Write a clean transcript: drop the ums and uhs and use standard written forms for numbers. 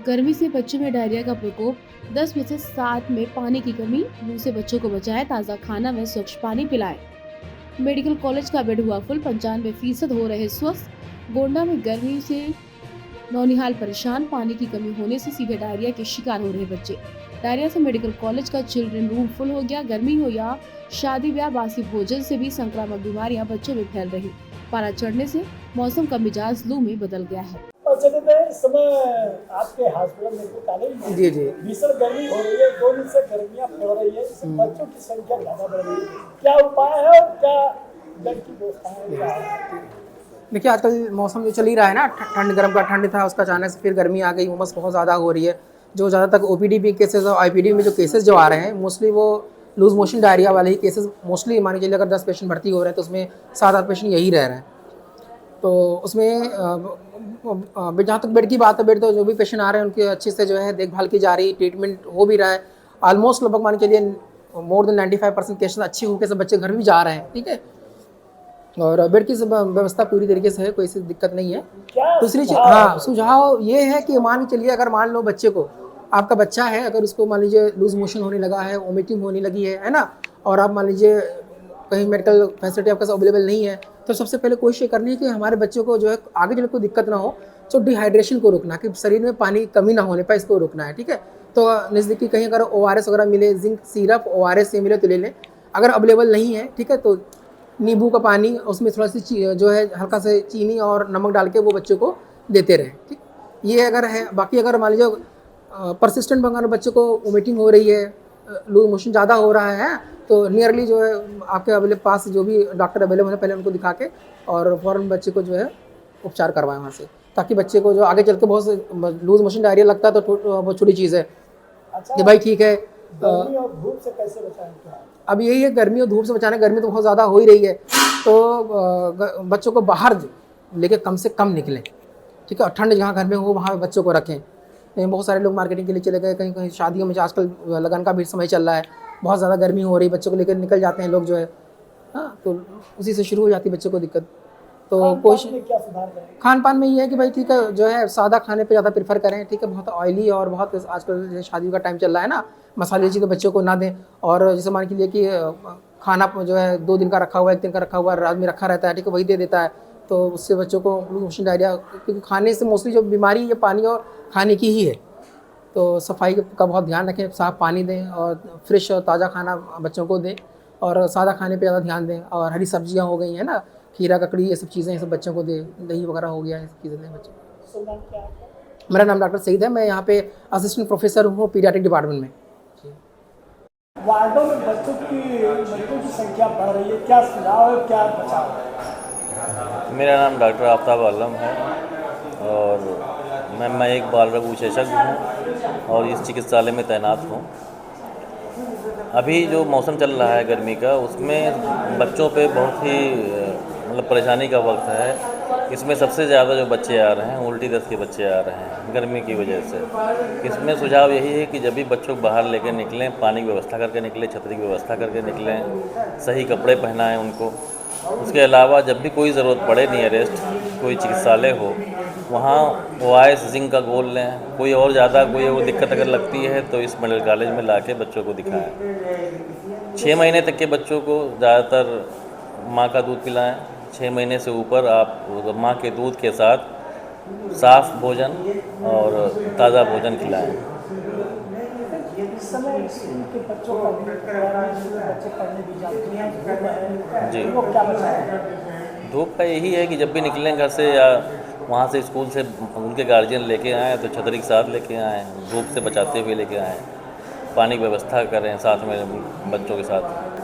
गर्मी से बच्चों में डायरिया का प्रकोप, 10 में से 7 में पानी की कमी, लू से बच्चों को बचाएं, ताज़ा खाना व स्वच्छ पानी पिलाएं। मेडिकल कॉलेज का बेड हुआ फुल, 95% हो रहे स्वस्थ। गोंडा में गर्मी से नौनिहाल परेशान, पानी की कमी होने से सीधे डायरिया के शिकार हो रहे बच्चे। डायरिया से मेडिकल कॉलेज का चिल्ड्रन रूम फुल हो गया। गर्मी हो या शादी ब्याह, बासी भोजन से भी संक्रामक बीमारियां बच्चों में फैल रही। पारा चढ़ने से मौसम का मिजाज लू में बदल गया है। और जगह पे इस समय आपके हॉस्पिटल मेडिकल कॉलेज में जी जी भीषण गर्मी हो रही है, 2 दिन से गर्मियां पड़ रही है, इससे बच्चों की संख्या ज्यादा बढ़ रही है। क्या उपाय है और क्या बेड की व्यवस्था है? देखिए, आजकल मौसम जो चल ही रहा है ना, ठंड गर्म का ठंड था, उसका अचानक से फिर गर्मी आ गई, उमस बहुत ज़्यादा हो रही है। जो ज़्यादातर ओपीडी भी केसेस और आईपीडी में जो केसेस जो आ रहे हैं, मोस्टली वो लूज मोशन डायरिया वाले ही केसेस मोस्टली मान के चलिए। अगर 10 पेशेंट भर्ती हो रहे हैं तो उसमें 7-8 पेशेंट यही रह रहे हैं। तो उसमें जहाँ तक बेड की बात है, बेड तो जो भी पेशेंट आ रहे हैं उनकी अच्छे से जो है देखभाल की जा रही है, ट्रीटमेंट हो भी रहा है। ऑलमोस्ट लगभग मान के लिए मोर देन 95% केसेस अच्छी होकर सब बच्चे घर भी जा रहे हैं, ठीक है। और बेड की सब व्यवस्था पूरी तरीके से है, कोई ऐसी दिक्कत नहीं है। दूसरी चीज़, हाँ, सुझाव ये है कि मान के चलिए, अगर मान लो बच्चे को, आपका बच्चा है, अगर उसको मान लीजिए लूज मोशन होने लगा है, वोमिटिंग होने लगी है ना, और आप मान लीजिए कहीं मेडिकल फैसिलिटी आपके पास अवेलेबल नहीं है, तो सबसे पहले कोशिश ये करनी है कि हमारे बच्चों को जो है आगे चल कोई दिक्कत ना हो, तो डिहाइड्रेशन को रोकना, कि शरीर में पानी की कमी ना होने पर इसको रोकना है, ठीक है। तो नज़दीकी कहीं अगर ORS वगैरह मिले, जिंक सिरप ORS से मिले तो ले लें। अगर अवेलेबल नहीं है, ठीक है, तो नींबू का पानी, उसमें थोड़ा सी जो है हल्का से चीनी और नमक डाल के वो बच्चों को देते रहें, ठीक। ये अगर है। बाकी अगर मान लीजिए परसिस्टेंट अगर बच्चे को वोमिटिंग हो रही है, लूज मोशन ज़्यादा हो रहा है, तो नियरली जो है आपके पास जो भी डॉक्टर अवेलेबल है, पहले उनको दिखा के और फ़ौरन बच्चे को जो है उपचार करवाएं वहाँ से, ताकि बच्चे को जो आगे चल के बहुत लूज मोशन डायरिया लगता है तो बहुत छोटी चीज़ है कि भाई ठीक है। गर्मी और धूप से कैसे बचाएं? अब यही है, गर्मी और धूप से बचाना। गर्मी तो बहुत ज़्यादा हो ही रही है, तो बच्चों को बाहर लेके कम से कम निकलें, ठीक है। और ठंड जहाँ घर में हो वहाँ बच्चों को रखें। बहुत सारे लोग मार्केटिंग के लिए चले गए, कहीं कहीं शादियों में आजकल लगन का भी समय चल रहा है, बहुत ज़्यादा गर्मी हो रही है, बच्चों को लेकर निकल जाते हैं लोग जो है, हाँ, तो उसी से शुरू हो जाती है बच्चों को दिक्कत। तो कोशिश क्या सुधार करें? खान पान में ये है कि भाई ठीक है, जो है सादा खाने पे ज़्यादा प्रेफर करें, ठीक है। बहुत ऑयली और बहुत आजकल जैसे शादियों का टाइम चल रहा है ना, मसाले चीज़ें बच्चों को ना दें। और जैसे मान के लिए कि खाना जो है 2 दिन का रखा हुआ, 1 दिन का रखा हुआ, रात में रखा रहता है, ठीक है, वही दे देता है, तो उससे बच्चों को लूज मोशन डायरिया, क्योंकि खाने से मोस्टली जो बीमारी ये पानी और खाने की ही है। तो सफाई का बहुत ध्यान रखें, साफ़ पानी दें और फ्रेश और ताज़ा खाना बच्चों को दें, और सादा खाने पे ज़्यादा ध्यान दें। और हरी सब्जियां हो गई हैं ना, खीरा ककड़ी, ये सब चीज़ें, ये सब बच्चों को दें, दही वगैरह हो गया, ये सब चीज़ें दें बच्चों को। मेरा नाम डॉक्टर सईद है, मैं यहाँ पे असिस्टेंट प्रोफेसर हूँ पीडियाट्रिक डिपार्टमेंट में। वार्डों में बच्चों की संख्या बढ़ रही है, क्या सुझाव है, क्या बचाव है? मेरा नाम डॉक्टर आफ्ताब आलम है और मैं एक बाल रोग विशेषज्ञ हूँ और इस चिकित्सालय में तैनात हूँ। अभी जो मौसम चल रहा है गर्मी का, उसमें बच्चों पे बहुत ही मतलब परेशानी का वक्त है। इसमें सबसे ज़्यादा जो बच्चे आ रहे हैं, उल्टी दस्त के बच्चे आ रहे हैं गर्मी की वजह से। इसमें सुझाव यही है कि जब भी बच्चों को बाहर लेकर निकलें, पानी की व्यवस्था करके निकलें, छतरी की व्यवस्था करके निकलें, सही कपड़े पहनाएं उनको। उसके अलावा जब भी कोई ज़रूरत पड़े, नियरेस्ट कोई चिकित्सालय हो, वहाँ ORS जिंक का घोल लें। कोई और ज़्यादा कोई और दिक्कत अगर लगती है तो इस मेडिकल कॉलेज में लाके बच्चों को दिखाएं। 6 महीने तक के बच्चों को ज़्यादातर माँ का दूध पिलाएं। 6 महीने से ऊपर आप माँ के दूध के साथ साफ़ भोजन और ताज़ा भोजन खिलाएं। इस समय स्कूल के बच्चों का बच्चे पढ़ने भी जाते हैं जी, वो क्या बचाएं? धूप का यही है कि जब भी निकलें घर से या वहाँ से स्कूल से उनके गार्जियन लेके आएँ तो छतरी के साथ लेके आएँ, धूप से बचाते हुए लेके आएँ। पानी की व्यवस्था करें साथ में बच्चों के साथ।